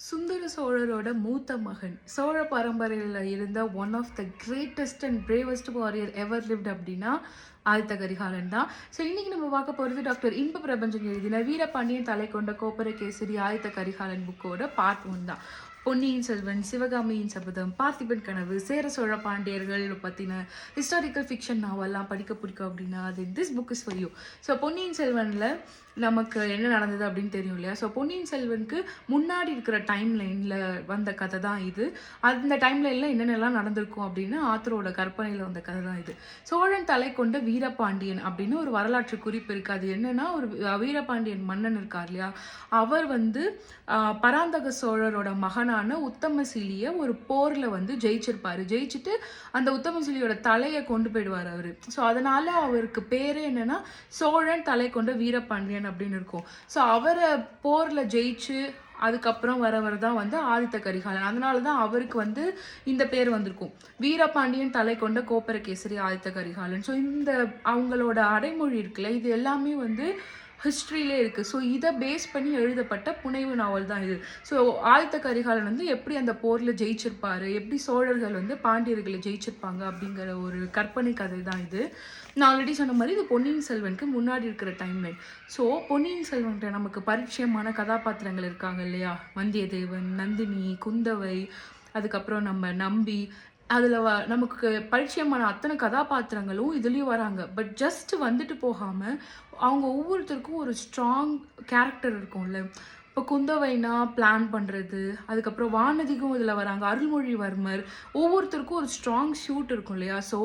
சுந்தர சோழரோட மூத்த மகன் சோழ பரம்பரையில் இருந்த one of the greatest and bravest warrior ever lived அப்படின்னா ஆதித்த கரிகாலன் தான். ஸோ இன்னைக்கு நம்ம பார்க்க போகிறது டாக்டர் இன்ப பிரபஞ்சன் எழுதின வீரபாண்டியன் தலை கொண்ட கோப்பர கேசரி ஆதித்த கரிகாலன் புக்கோட பார்ட் 1 தான். பொன்னியின் செல்வன், சிவகாமியின் சபதம், பார்த்திபன் கனவு, சேர சோழ பாண்டியர்கள் பற்றின ஹிஸ்டாரிக்கல் ஃபிக்ஷன் நாவெல்லாம் படிக்க பிடிக்கும் அப்படின்னா அது this book is for you. So பொன்னியின் செல்வனில் நமக்கு என்ன நடந்தது அப்படின்னு தெரியும் இல்லையா? ஸோ பொன்னியின் செல்வனுக்கு முன்னாடி இருக்கிற டைம் லைனில் வந்த கதை தான் இது. அந்த டைம் லைனில் என்னென்னலாம் நடந்திருக்கும் அப்படின்னு ஆத்தரோட கற்பனையில் வந்த கதை தான் இது. சோழன் தலை கொண்ட வீரபாண்டியன் அப்படின்னு ஒரு வரலாற்று குறிப்பு இருக்குது. அது என்னன்னா, ஒரு வீரபாண்டியன் மன்னன் இருக்கார் இல்லையா, அவர் பராந்தக சோழரோட மகனான உத்தமசிலியை ஒரு போரில் ஜெயிச்சிருப்பாரு. ஜெயிச்சுட்டு அந்த உத்தமசிலியோட தலையை கொண்டு போயிடுவார் அவர். ஸோ அதனால அவருக்கு பேரே என்னன்னா சோழன் தலை கொண்ட வீரபாண்டியன் அப்படின்னு இருக்கும். ஸோ அவரை போரில் ஜெயிச்சு அதுக்கப்புறம் வரவர் தான் ஆதித்த கரிகாலன். அதனால தான் அவருக்கு இந்த பேர் வந்திருக்கும், வீரபாண்டியன் தலை கொண்ட கோப்பர கேசரி ஆதித்த கரிகாலன். ஸோ இந்த அவங்களோட அடைமொழி இருக்குல்ல, இது எல்லாமே ஹிஸ்ட்ரியிலே இருக்குது. ஸோ இதை பேஸ் பண்ணி எழுதப்பட்ட புனைவு நாவல் தான் இது. ஸோ ஆதித்த கரிகாலன் எப்படி அந்த போரில் ஜெயிச்சிருப்பாரு, எப்படி சோழர்கள் பாண்டியர்களை ஜெயிச்சிருப்பாங்க அப்படிங்கிற ஒரு கற்பனை கதை தான் இது. நான் ஆல்ரெடி சொன்ன மாதிரி இது பொன்னியின் செல்வனுக்கு முன்னாடி இருக்கிற டைம் லைன். ஸோ பொன்னியின் செல்வன்கிட்ட நமக்கு பரிச்சயமான கதாபாத்திரங்கள் இருக்காங்க இல்லையா, வந்தியத்தேவன், நந்தினி, குந்தவை, அதுக்கப்புறம் நம்ம நம்பி, அதில் நமக்கு பரிச்சயமான அத்தனை கதாபாத்திரங்களும் இதுலேயும் வராங்க. பட் ஜஸ்ட் வந்துட்டு போகாமல் அவங்க ஒவ்வொருத்தருக்கும் ஒரு ஸ்ட்ராங் கேரக்டர் இருக்கும்ல. இப்போ குந்தவைனா பிளான் பண்ணுறது, அதுக்கப்புறம் வானதிக்கும் இதில் வராங்க, அருள்மொழிவர்மர், ஒவ்வொருத்தருக்கும் ஒரு ஸ்ட்ராங் ஷூட் இருக்கும் இல்லையா. ஸோ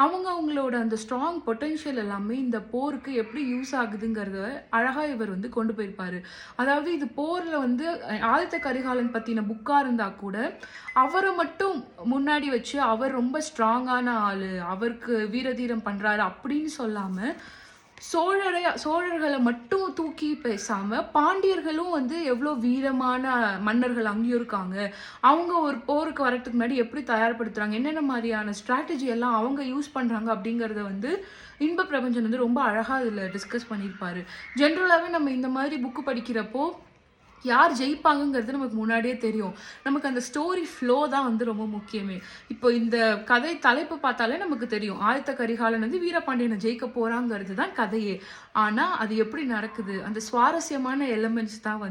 அவங்களோட அந்த ஸ்ட்ராங் பொட்டென்ஷியல் எல்லாமே இந்த போருக்கு எப்படி யூஸ் ஆகுதுங்கிறத அழகாக இவர் கொண்டு போயிருப்பார். அதாவது இது போரில் ஆதித்த கரிகாலன் பற்றின புக்காக இருந்தால் கூட அவரை மட்டும் முன்னாடி வச்சு அவர் ரொம்ப ஸ்ட்ராங்கான ஆள், அவருக்கு வீரதீரம் பண்ணுறாரு அப்படின்னு சொல்லாமல் சோழர்களை மட்டும் தூக்கி பேசாமல் பாண்டியர்களும் எவ்வளோ வீரமான மன்னர்கள் அங்கேயும் இருக்காங்க, அவங்க ஒரு போருக்கு வரத்துக்கு முன்னாடி எப்படி தயார்படுத்துகிறாங்க, என்னென்ன மாதிரியான ஸ்ட்ராட்டஜி எல்லாம் அவங்க யூஸ் பண்ணுறாங்க அப்படிங்கிறத இன்ப பிரபஞ்சன் ரொம்ப அழகாக இதில் டிஸ்கஸ் பண்ணியிருப்பார். ஜென்ரலாகவே நம்ம இந்த மாதிரி புக்கு படிக்கிறப்போ யார் ஜெயிப்பாங்கங்கிறது நமக்கு முன்னாடியே தெரியும். நமக்கு அந்த ஸ்டோரி ஃப்ளோ தான் ரொம்ப முக்கியமே. இப்போ இந்த கதை தலைப்பு பார்த்தாலே நமக்கு தெரியும், ஆதித்த கரிகாலன் வீரபாண்டியனை ஜெயிக்க போறாங்கிறது தான் கதையே. ஆனால் அது எப்படி நடக்குது, அந்த சுவாரஸ்யமான எலிமெண்ட்ஸ் தான்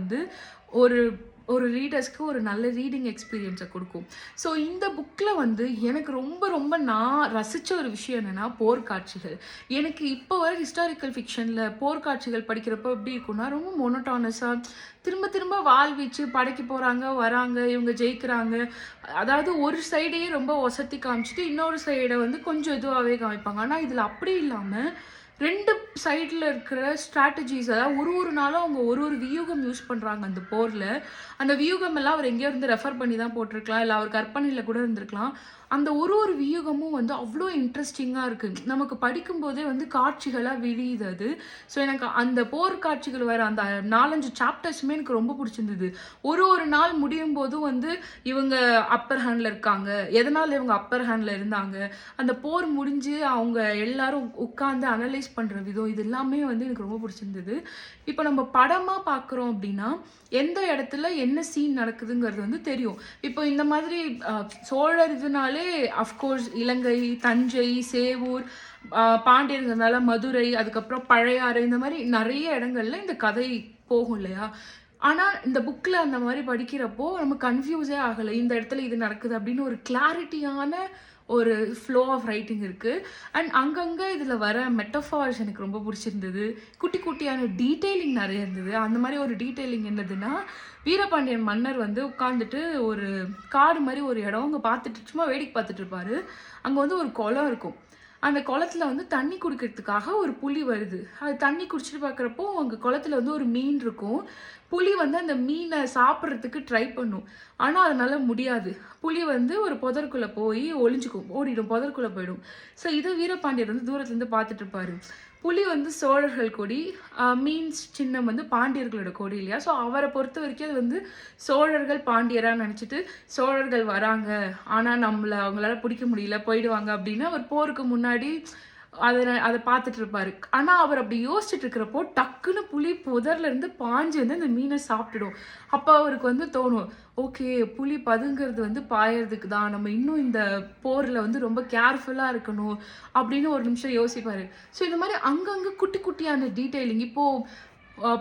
ஒரு ஒரு ரீடர்ஸ்க்கு ஒரு நல்ல ரீடிங் எக்ஸ்பீரியன்ஸை கொடுக்கும். ஸோ இந்த புக்கில் எனக்கு ரொம்ப ரொம்ப நான் ரசித்த ஒரு விஷயம் என்னென்னா போர்க்காட்சிகள். எனக்கு இப்போ வர ஹிஸ்டாரிக்கல் ஃபிக்ஷனில் போர்க்காட்சிகள் படிக்கிறப்போ எப்படி இருக்குன்னா, ரொம்ப மோனோட்டானஸாக திரும்ப திரும்ப வாள் வீச்சு படைக்கு போகிறாங்க, வராங்க, இவங்க ஜெயிக்கிறாங்க. அதாவது ஒரு சைடையே ரொம்ப ஒசத்தி காமிச்சிட்டு இன்னொரு சைடை கொஞ்சம் இதுவாகவே காமிப்பாங்க. ஆனால் இதில் அப்படி இல்லாமல் ரெண்டு சைடில் இருக்கிற ஸ்ட்ராட்டஜிஸ், அதாவது ஒரு நாளும் அவங்க ஒரு வியூகம் யூஸ் பண்ணுறாங்க அந்த போரில். அந்த வியூகம் எல்லாம் அவர் எங்கேயோ ரெஃபர் பண்ணி தான் போட்டிருக்கலாம், இல்லை அவர் கற்பனையில் கூட இருந்திருக்கலாம். அந்த ஒரு வியூகமும் அவ்வளோ இன்ட்ரெஸ்டிங்காக இருக்குது. நமக்கு படிக்கும்போதே காட்சிகளாக விரியுது அது. ஸோ எனக்கு அந்த போர் காட்சிகள் வர அந்த 4-5 சாப்டர்ஸுமே எனக்கு ரொம்ப பிடிச்சிருந்தது. ஒரு நாள் முடியும் போதும் இவங்க அப்பர் ஹேண்டில் இருக்காங்க, எதனால் இவங்க அப்பர் ஹேண்டில் இருந்தாங்க, அந்த போர் முடிஞ்சு அவங்க எல்லாரும் உட்காந்து அனலைஸ் பண்ணுற விதம், இது எல்லாமே எனக்கு ரொம்ப பிடிச்சிருந்தது. இப்போ நம்ம படமாக பார்க்குறோம் அப்படின்னா எந்த இடத்துல என்ன சீன் நடக்குதுங்கிறது தெரியும். இப்போ இந்த மாதிரி சோழர் இதனாலே அஃப்கோர்ஸ் இலங்கை, தஞ்சை, சேவூர், பாண்டியர்களால மதுரை, அதுக்கப்புறம் பழையாறு, இந்த மாதிரி நிறைய இடங்கள்ல இந்த கதை போகும் இல்லையா. ஆனால் இந்த புக்கில் அந்த மாதிரி படிக்கிறப்போ நம்ம கன்ஃபியூஸே ஆகலை, இந்த இடத்துல இது நடக்குது அப்படின்னு ஒரு கிளாரிட்டியான ஒரு ஃப்ளோ ஆஃப் ரைட்டிங் இருக்குது. அண்ட் அங்கங்கே இதில் வர மெட்டஃபார்ஸ் எனக்கு ரொம்ப பிடிச்சிருந்தது. குட்டி குட்டியான டீட்டெயிலிங் நிறைய இருந்தது. அந்த மாதிரி ஒரு டீட்டெயிலிங் என்னதுன்னா, வீரபாண்டியன் மன்னர் உட்காந்துட்டு ஒரு காடு மாதிரி ஒரு இடம் அங்கே பார்த்துட்டு சும்மா வேடிக்கை பார்த்துட்டு இருப்பாரு. அங்கே ஒரு குளம் இருக்கும். அந்த குளத்துல தண்ணி குடிக்கிறதுக்காக ஒரு புலி வருது. அது தண்ணி குடிச்சிட்டு பார்க்குறப்போ அங்கே குளத்துல ஒரு மீன் இருக்கும். புலி அந்த மீனை சாப்பிட்றதுக்கு ட்ரை பண்ணும், ஆனால் அதனால முடியாது. புலி ஒரு புதற்குள்ளே போய் ஒளிஞ்சுக்கும், ஓடிடும், புதற்குள்ளே போயிடும். ஸோ இதை வீரபாண்டியர் தூரத்துலேருந்து பார்த்துட்டு இருப்பாரு. புலி சோழர்கள் கொடி, மீன்ஸ் சின்னம் பாண்டியர்களோட கொடி இல்லையா. ஸோ அவரை பொறுத்த வரைக்கும் அது சோழர்கள் பாண்டியராக நினச்சிட்டு சோழர்கள் வராங்க ஆனால் அவங்களால பிடிக்க முடியல, போயிடுவாங்க அப்படின்னு அவர் போருக்கு முன்னாடி அதை பார்த்துட்டு இருப்பாரு. ஆனா அவர் அப்படி யோசிச்சுட்டு இருக்கிறப்போ டக்குன்னு புலி புதர்ல இருந்து பாஞ்சு வந்து அந்த மீனை சாப்பிட்டுடும். அப்ப அவருக்கு வந்து தோணும், ஓகே புலி பதுங்கிறது வந்து பாயறதுக்கு தான், நம்ம இன்னும் இந்த போர்ல வந்து ரொம்ப கேர்ஃபுல்லா இருக்கணும் அப்படின்னு ஒரு நிமிஷம் யோசிப்பாரு. ஸோ இந்த மாதிரி அங்கங்க குட்டி குட்டியான டீட்டெயிலிங் இப்போ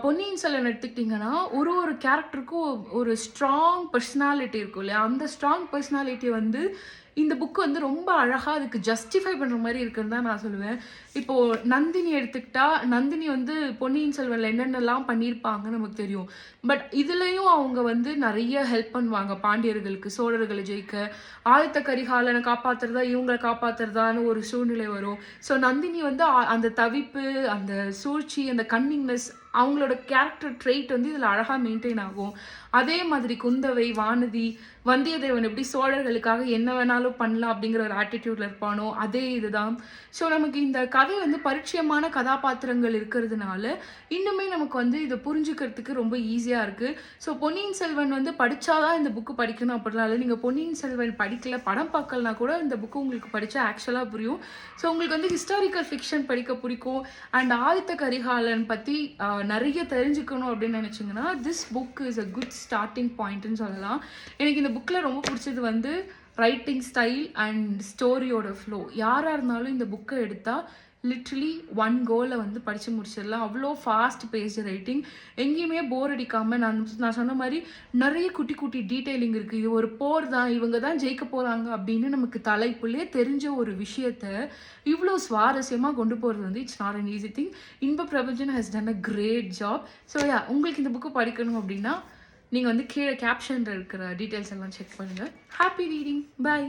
பொன்னியின் செல்வன் எடுத்துக்கிட்டிங்கன்னா ஒரு ஒரு கேரக்டருக்கும் ஒரு ஸ்ட்ராங் பர்சனாலிட்டி இருக்கும் இல்லையா? அந்த ஸ்ட்ராங் பர்சனாலிட்டி வந்து இந்த புக் வந்து ரொம்ப அழகாக அதுக்கு ஜஸ்டிஃபை பண்ணுற மாதிரி இருக்குன்னு தான் நான் சொல்லுவேன். இப்போது நந்தினி எடுத்துக்கிட்டா, நந்தினி வந்து பொன்னியின் செல்வனில் என்னென்னலாம் பண்ணியிருப்பாங்கன்னு நமக்கு தெரியும். பட் இதுலேயும் அவங்க வந்து நிறைய ஹெல்ப் பண்ணுவாங்க பாண்டியர்களுக்கு, சோழர்களை ஜெயிக்க. ஆதித்த கரிகாலனை காப்பாற்றுறதா இவங்களை காப்பாற்றுறதான்னு ஒரு சூழ்நிலை வரும். ஸோ நந்தினி வந்து அந்த தவிப்பு, அந்த சூழ்ச்சி, அந்த கன்னிங்னஸ், அவங்களோட கேரக்டர் ட்ரெயிட் வந்து இதில் அழகாக மெயின்டைன் ஆகும். அதே மாதிரி குந்தவை, வானதி, வந்தியத்தேவன் எப்படி சோழர்களுக்காக என்ன வேணாலும் பண்ணலாம் அப்படிங்கிற ஒரு ஆட்டிடியூட்ல இருப்பானோ அதே இதுதான். ஸோ நமக்கு இந்த கதை வந்து பரிச்சயமான கதாபாத்திரங்கள் இருக்கிறதுனால இன்னுமே நமக்கு வந்து இதை புரிஞ்சுக்கிறதுக்கு ரொம்ப ஈஸியாக இருக்குது. ஸோ பொன்னியின் செல்வன் வந்து படித்தாதான் இந்த புக்கு படிக்கணும் அப்படிலாம் இல்லை. நீங்கள் பொன்னியின் செல்வன் படிக்கல, படம் பார்க்கலனா கூட இந்த புக்கு உங்களுக்கு படித்தா ஆக்சுவலாக புரியும். ஸோ உங்களுக்கு வந்து ஹிஸ்டாரிக்கல் ஃபிக்ஷன் படிக்க பிடிக்கும் அண்ட் ஆதித்த கரிகாலன் பற்றி நிறைய தெரிஞ்சுக்கணும் அப்படின்னு நினச்சிங்கன்னா this book is a good starting பாயிண்ட்னு சொல்லலாம். எனக்கு இந்த புக்கில் ரொம்ப பிடிச்சது வந்து ரைட்டிங் ஸ்டைல் அண்ட் ஸ்டோரியோட ஃப்ளோ. யாராக இருந்தாலும் இந்த புக்கை எடுத்தால் லிட்ரலி ஒன் கோவில் வந்து படித்து முடிச்சிடலாம். அவ்வளோ ஃபாஸ்ட் பேஸ்டு ரைட்டிங், எங்கேயுமே போர் அடிக்காமல். நான் சொன்ன மாதிரி நிறைய குட்டி குட்டி டீட்டெயிலிங் இருக்குது. இது ஒரு போர் தான், இவங்க தான் ஜெயிக்க போகிறாங்க அப்படின்னு நமக்கு தலைப்புள்ளே தெரிஞ்ச ஒரு விஷயத்த இவ்வளோ சுவாரஸ்யமாக கொண்டு போகிறது வந்து it's not an easy thing. Inba Prabanjan has done a great job. So உங்களுக்கு இந்த புக்கு படிக்கணும் அப்படின்னா நீங்கள் வந்து கீழே கேப்ஷனில் இருக்கிற டீட்டெயில்ஸ் எல்லாம் செக் பண்ணுங்கள். Happy reading. பை.